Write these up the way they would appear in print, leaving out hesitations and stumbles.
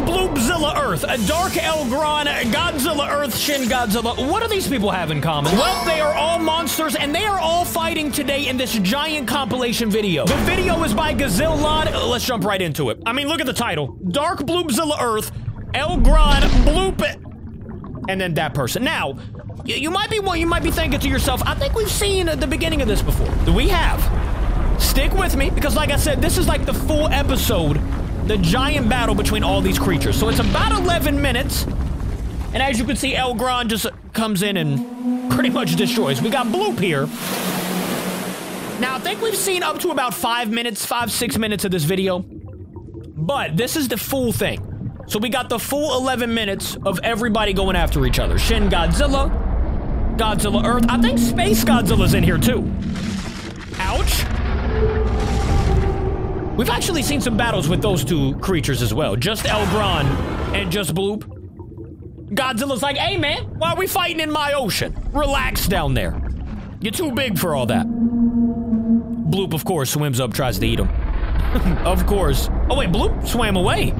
BLOOPZILLA Earth, a Dark L GRAN, Godzilla Earth, Shin Godzilla. What do these people have in common? Well, they are all monsters, and they are all fighting today in this giant compilation video. The video is by Godzilla. Let's jump right into it. I mean, look at the title. Dark BLOOPZILLA Earth, L GRAN, Bloop, and then that person. Now, you might be thinking to yourself, I think we've seen the beginning of this before. We have. Stick with me, because like I said, this is like the full episode, the giant battle between all these creatures. So it's about 11 minutes, and as you can see, El Gran just comes in and pretty much destroys. We got Bloop here. Now, I think we've seen up to about 6 minutes of this video, but this is the full thing. So we got the full 11 minutes of everybody going after each other. Shin Godzilla, Godzilla Earth. I think Space Godzilla's in here too. Ouch. We've actually seen some battles with those two creatures as well. Just El Gran and just Bloop. Godzilla's like, hey man, why are we fighting in my ocean? Relax down there. You're too big for all that. Bloop, of course, swims up, tries to eat him. Of course. Oh wait, Bloop swam away.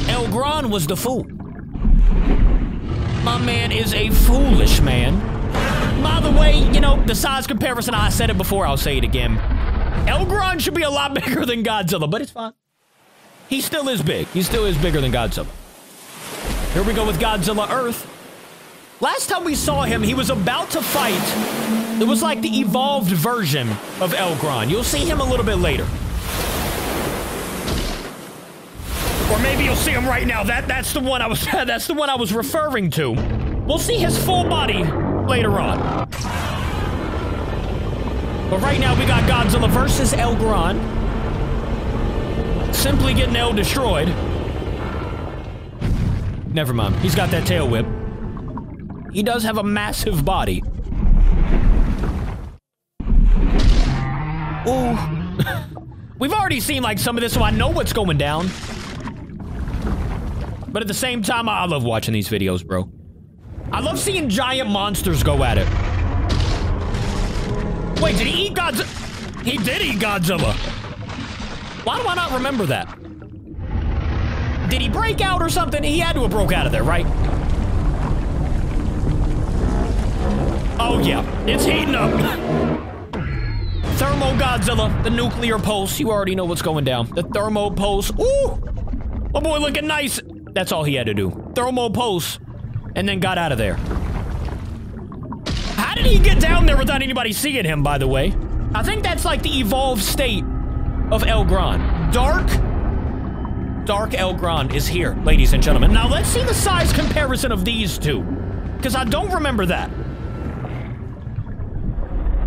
El Gran was the fool. My man is a foolish man. By the way, you know, the size comparison, I said it before, I'll say it again. El Gran should be a lot bigger than Godzilla, but it's fine. He still is big. He still is bigger than Godzilla. Here we go with Godzilla Earth. Last time we saw him, he was about to fight. It was like the evolved version of El Gran. You'll see him a little bit later. Or maybe you'll see him right now. That's the one I was referring to. We'll see his full body later on. But right now, we got Godzilla versus El Gran. Simply getting El destroyed. Never mind. He's got that tail whip. He does have a massive body. Ooh. We've already seen, like, some of this, so I know what's going down. But at the same time, I love watching these videos, bro. I love seeing giant monsters go at it. Wait, did he eat Godzilla? He did eat Godzilla. Why do I not remember that? Did he break out or something? He had to have broke out of there, right? Oh, yeah. It's heating up. Thermo Godzilla, the nuclear pulse. You already know what's going down. The thermo pulse. Ooh! My boy looking nice. That's all he had to do. Thermo pulse. And then got out of there. How did he get down there without anybody seeing him, by the way? I think that's like the evolved state of El Gran. Dark El Gran is here, ladies and gentlemen. Now, let's see the size comparison of these two, because I don't remember that.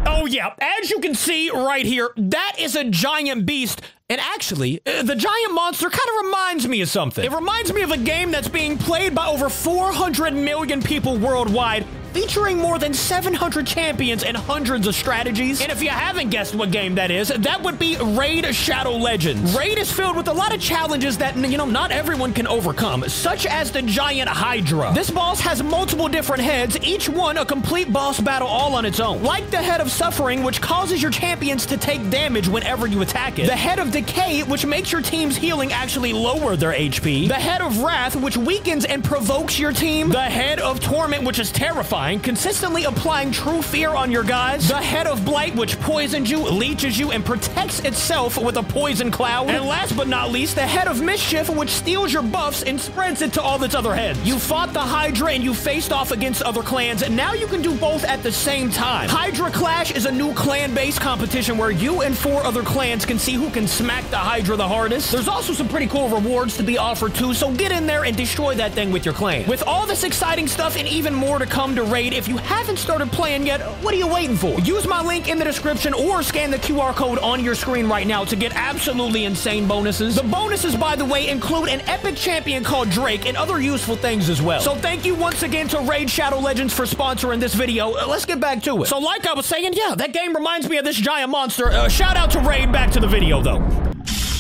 Oh, yeah. As you can see right here, that is a giant beast. And actually, the giant monster kind of reminds me of something. It reminds me of a game that's being played by over 400 million people worldwide, featuring more than 700 champions and hundreds of strategies. And if you haven't guessed what game that is, that would be Raid Shadow Legends. Raid is filled with a lot of challenges that, you know, not everyone can overcome, such as the giant Hydra. This boss has multiple different heads, each one a complete boss battle all on its own. Like the Head of Suffering, which causes your champions to take damage whenever you attack it. The Head of Decay, which makes your team's healing actually lower their HP. The Head of Wrath, which weakens and provokes your team. The Head of Torment, which is terrifying, consistently applying true fear on your guys. The Head of Blight, which poisons you, leeches you, and protects itself with a poison cloud. And last but not least, the Head of Mischief, which steals your buffs and spreads it to all its other heads. You fought the Hydra and you faced off against other clans, and now you can do both at the same time. Hydra Clash is a new clan-based competition where you and 4 other clans can see who can smack the Hydra the hardest. There's also some pretty cool rewards to be offered too, so get in there and destroy that thing with your clan. With all this exciting stuff and even more to come to Raid, if you haven't started playing yet, what are you waiting for? Use my link in the description or scan the QR code on your screen right now to get absolutely insane bonuses. The bonuses, by the way, include an epic champion called Drake and other useful things as well. So thank you once again to Raid Shadow Legends for sponsoring this video. Let's get back to it. So like I was saying, yeah, that game reminds me of this giant monster. Shout out to Raid. Back to the video though.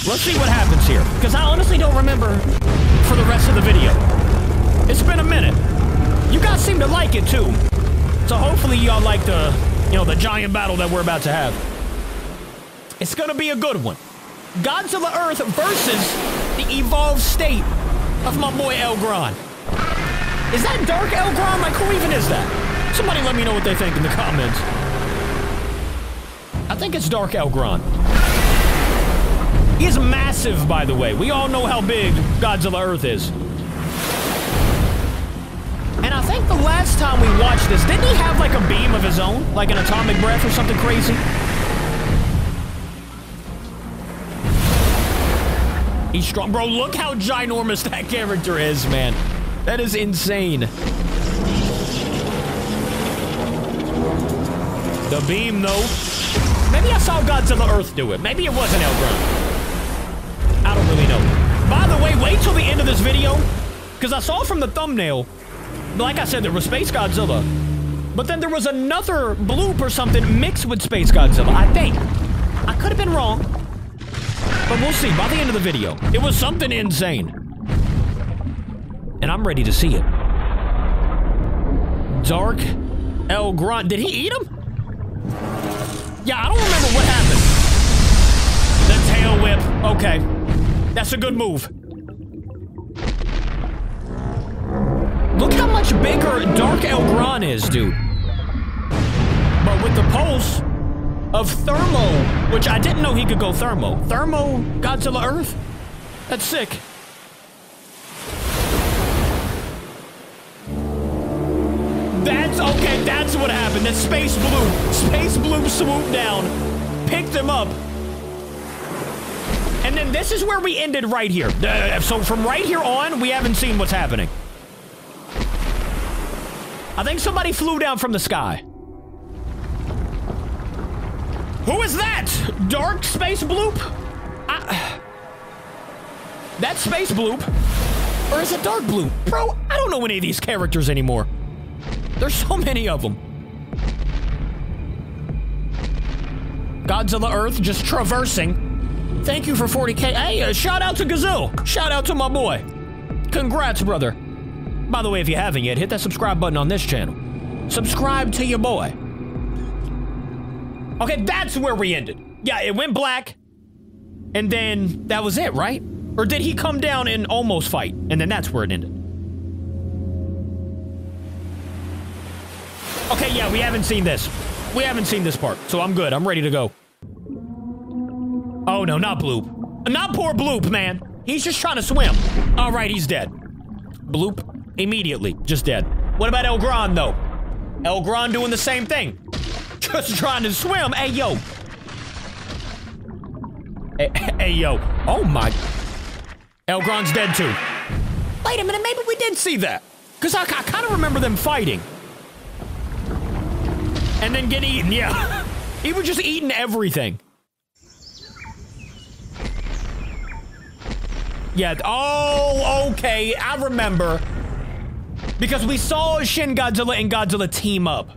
Let's see what happens here, because I honestly don't remember for the rest of the video. It's been a minute. You guys seem to like it too. So hopefully y'all like the, you know, the giant battle that we're about to have. It's gonna be a good one. Godzilla Earth versus the evolved state of my boy El Gran. Is that Dark El Gran? Like, who even is that? Somebody let me know what they think in the comments. I think it's Dark El Gran. He is massive, by the way. We all know how big GodzillaEarth is. And I think the last time we watched this, didn't he have like a beam of his own? Like an atomic breath or something crazy? He's strong. Bro, look how ginormous that character is, man. That is insane. The beam, though. Maybe I saw GodzillaEarth do it. Maybe it wasn't El Gran. I don't really know. By the way, wait till the end of this video, because I saw from the thumbnail, like I said, there was Space Godzilla, but then there was another bloop or something mixed with Space Godzilla, I think. I could have been wrong, but we'll see by the end of the video. It was something insane. And I'm ready to see it. Dark El Gran. Did he eat him? Yeah, I don't remember what happened. The tail whip. Okay. That's a good move. Look how much bigger Dark El Gran is, dude. But with the pulse of Thermo, which I didn't know he could go Thermo. Thermo GodzillaEarth? That's sick. That's okay, that's what happened. That Space Bloop swooped down, picked him up. And then this is where we ended right here. So from right here on, we haven't seen what's happening. I think somebody flew down from the sky. Who is that? Dark Space Bloop? That's Space Bloop. Or is it Dark Bloop? Bro, I don't know any of these characters anymore. There's so many of them. GodzillaEarth just traversing. Thank you for 40K. Hey, shout out to Godzilla. Shout out to my boy. Congrats, brother. By the way, if you haven't yet, hit that subscribe button on this channel. Subscribe to your boy. Okay, that's where we ended. Yeah, it went black. And then that was it, right? Or did he come down and almost fight? And then that's where it ended. Okay, yeah, we haven't seen this. We haven't seen this part, so I'm good. I'm ready to go. Oh, no, not Bloop. Not poor Bloop, man. He's just trying to swim. All right, he's dead. Bloop, immediately, just dead. What about El Gran, though? El Gran doing the same thing. Just trying to swim. Hey, yo. Hey, yo. Oh, my. El Gran's dead, too. Wait a minute, maybe we did see that. Because I kind of remember them fighting. And then get eaten, yeah. He was just eating everything. Yeah, oh, okay, I remember. Because we saw Shin Godzilla and Godzilla team up.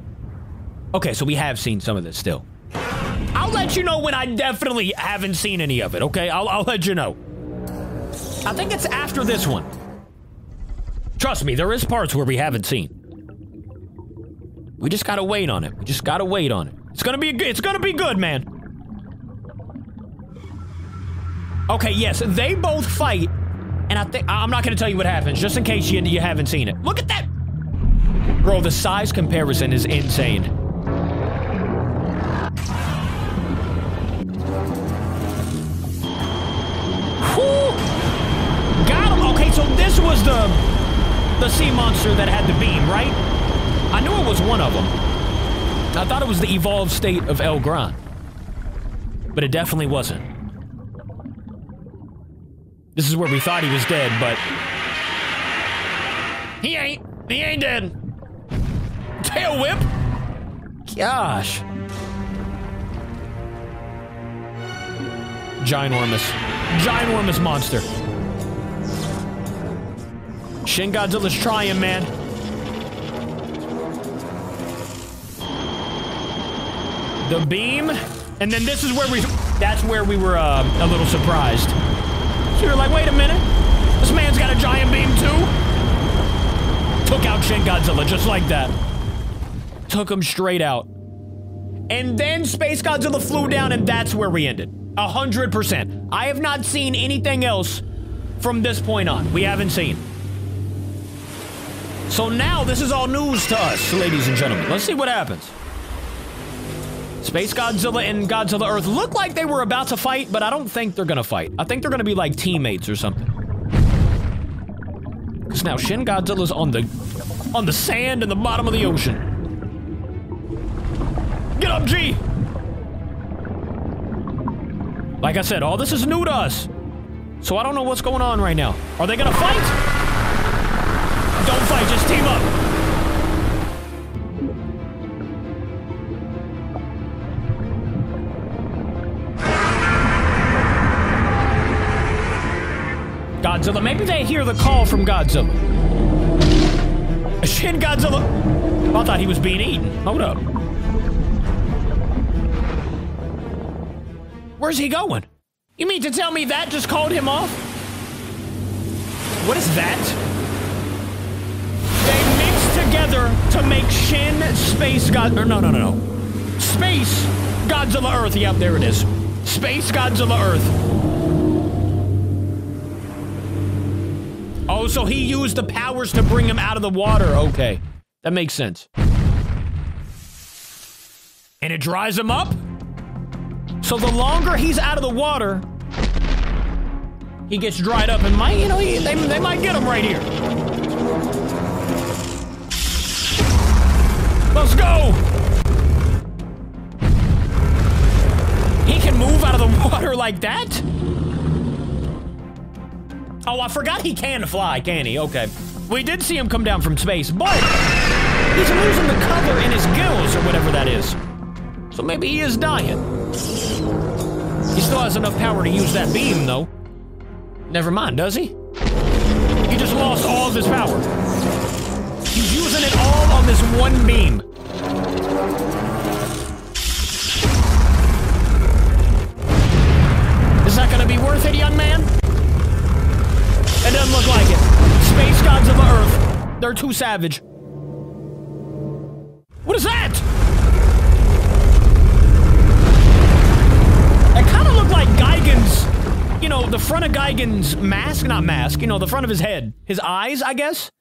Okay, so we have seen some of this still. I'll let you know when I definitely haven't seen any of it, okay? I'll let you know. I think it's after this one. Trust me, there is parts where we haven't seen. We just gotta wait on it. We just gotta wait on it. It's gonna be good, man. Okay, yes, they both fight, and I'm not gonna tell you what happens, just in case you haven't seen it. Look at that! Bro, the size comparison is insane. Whew! Got him! Okay, so this was the sea monster that had the beam, right? I knew it was one of them. I thought it was the evolved state of El Gran. But it definitely wasn't. This is where we thought he was dead, but... He ain't dead. Tail whip? Gosh. Ginormous monster. Shin Godzilla's trying, man. The beam, and then this is where that's where we were a little surprised. So you're like, wait a minute, this man's got a giant beam too? Took out Shin Godzilla just like that. Took him straight out. And then Space Godzilla flew down, and that's where we ended. 100%. I have not seen anything else from this point on. We haven't seen. So now this is all news to us, ladies and gentlemen. Let's see what happens. Space Godzilla and GodzillaEarth look like they were about to fight, but I don't think they're gonna fight. I think they're gonna be like teammates or something. Because now Shin Godzilla's on the sand in the bottom of the ocean. Get up, G! Like I said, all this is new to us. So I don't know what's going on right now. Are they gonna fight? Don't fight, just team up. Godzilla, maybe they hear the call from Godzilla. Shin Godzilla. I thought he was being eaten. Hold up. Where's he going? You mean to tell me that just called him off? What is that? They mixed together to make Shin Space God... Or no. Space GodzillaEarth. Yep, there it is. Space GodzillaEarth. Oh, so he used the powers to bring him out of the water. Okay. That makes sense. And it dries him up? So the longer he's out of the water, he gets dried up and might, you know, they might get him right here. Let's go! He can move out of the water like that? Oh, I forgot he can fly, can he? Okay. We did see him come down from space, but he's losing the color in his gills or whatever that is. So maybe he is dying. He still has enough power to use that beam, though. Never mind, does he? He just lost all of his power. He's using it all on this one beam. Is that gonna be worth it, young man? It doesn't look like it. Space GodzillaEarth. They're too savage. What is that? It kind of looked like Gigan's, you know, the front of Gigan's mask, not mask, you know, the front of his head. His eyes, I guess?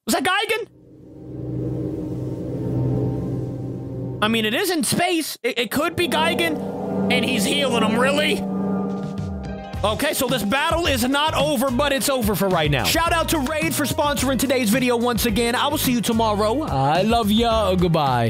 Was that Gigan? I mean, it is in space. It could be Gigan, and he's healing him, really? Okay, so this battle is not over, but it's over for right now. Shout out to Raid for sponsoring today's video once again. I will see you tomorrow. I love ya. Goodbye.